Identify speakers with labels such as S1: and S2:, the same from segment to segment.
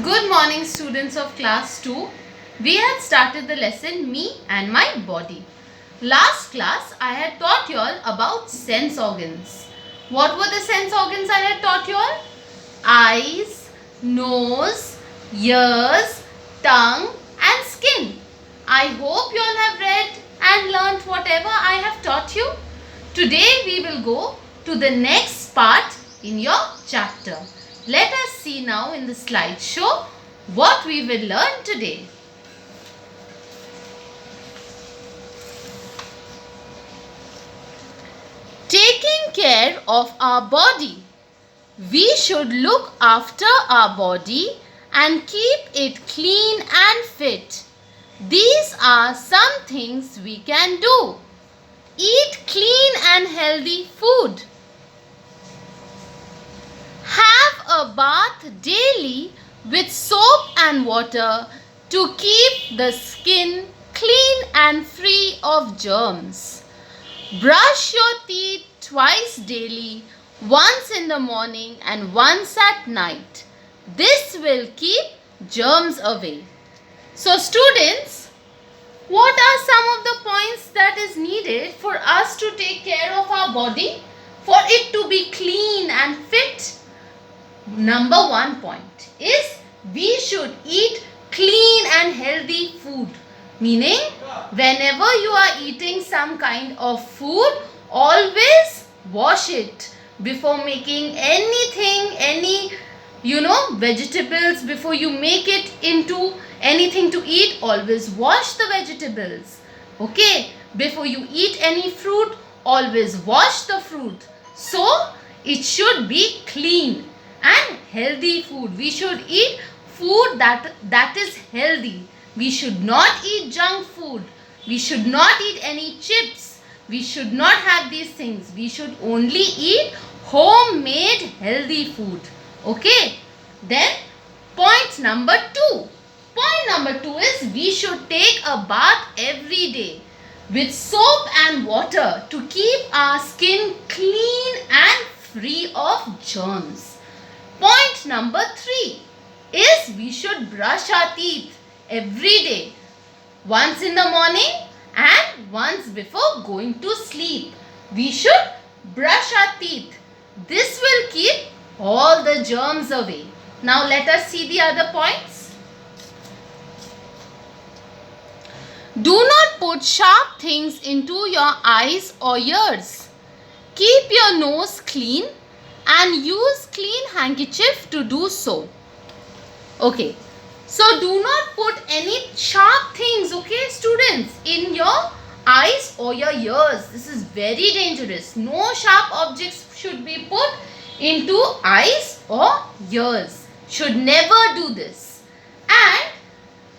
S1: Good morning, students of class 2. We had started the lesson Me and My Body. Last class I had taught you all about sense organs. What were the sense organs I had taught you all? Eyes, nose, ears, tongue and skin. I hope you all have read and learnt whatever I have taught you. Today we will go to the next part in your chapter. Let us see now in the slideshow what we will learn today. Taking care of our body. We should look after our body and keep it clean and fit. These are some things we can do. Eat clean and healthy food. Have a bath daily with soap and water to keep the skin clean and free of germs. Brush your teeth twice daily, once in the morning and once at night. This will keep germs away. So students, what are some of the points that is needed for us to take care of our body, for it to be clean and fit? Number one point is we should eat clean and healthy food. Meaning, whenever you are eating some kind of food, always wash it before making anything, any vegetables, before you make it into anything to eat, always wash the vegetables. Okay, before you eat any fruit, always wash the fruit. So, it should be clean and healthy food. We should eat food that is healthy. We should not eat junk food. We should not eat any chips. We should not have these things. We should only eat homemade healthy food. Okay. Then point number 2. Point number 2 is we should take a bath every day with soap and water to keep our skin clean and free of germs. Point number 3 is we should brush our teeth every day, once in the morning and once before going to sleep. We should brush our teeth. This will keep all the germs away. Now let us see the other points. Do not put sharp things into your eyes or ears. Keep your nose clean and use clean handkerchief to do so. Okay, so do not put any sharp things, okay students, in your eyes or your ears. This is very dangerous. No sharp objects should be put into eyes or ears. Should never do this. And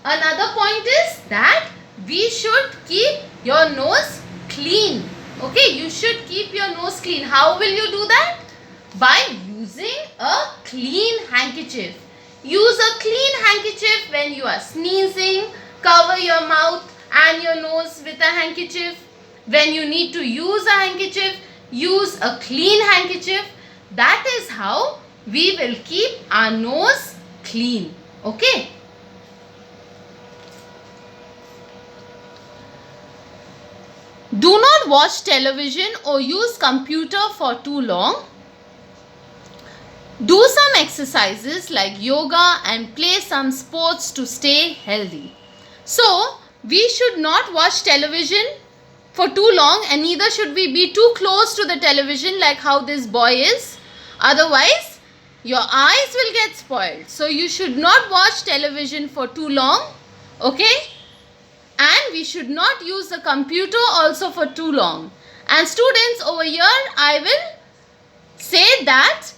S1: another point is that we should keep your nose clean. Okay, you should keep your nose clean. How will you do that? By using a clean handkerchief. Use a clean handkerchief when you are sneezing. Cover your mouth and your nose with a handkerchief. When you need to use a handkerchief, use a clean handkerchief. That is how we will keep our nose clean. Okay. Do not watch television or use computer for too long. Do some exercises like yoga and play some sports to stay healthy. So, we should not watch television for too long, and neither should we be too close to the television like how this boy is. Otherwise, your eyes will get spoiled. So, you should not watch television for too long. Okay? And we should not use the computer also for too long. And students, over here I will say that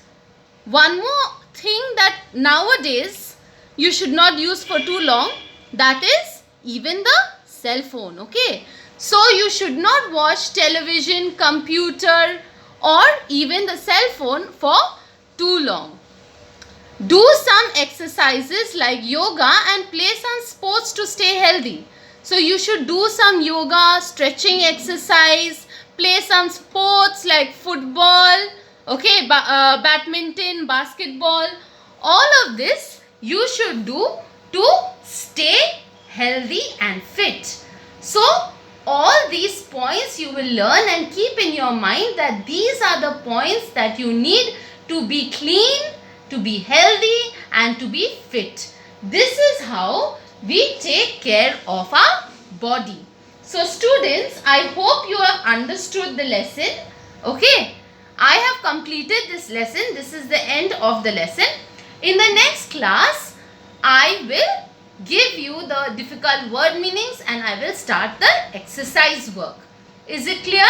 S1: one more thing that nowadays you should not use for too long, that is even the cell phone. Okay, so you should not watch television, computer or even the cell phone for too long. Do some exercises like yoga and play some sports to stay healthy. So you should do some yoga, stretching exercise, play some sports like football, okay, badminton, basketball. All of this you should do to stay healthy and fit. So all these points you will learn and keep in your mind that these are the points that you need to be clean, to be healthy and to be fit. This is how we take care of our body. So students, I hope you have understood the lesson. Okay, I have completed this lesson. This is the end of the lesson. In the next class, I will give you the difficult word meanings and I will start the exercise work. Is it clear?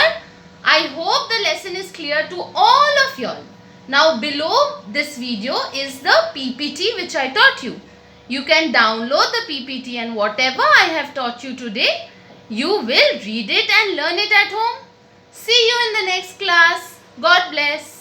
S1: I hope the lesson is clear to all of you all. Now below this video is the PPT which I taught you. You can download the PPT and whatever I have taught you today, you will read it and learn it at home. See you in the next class. God bless.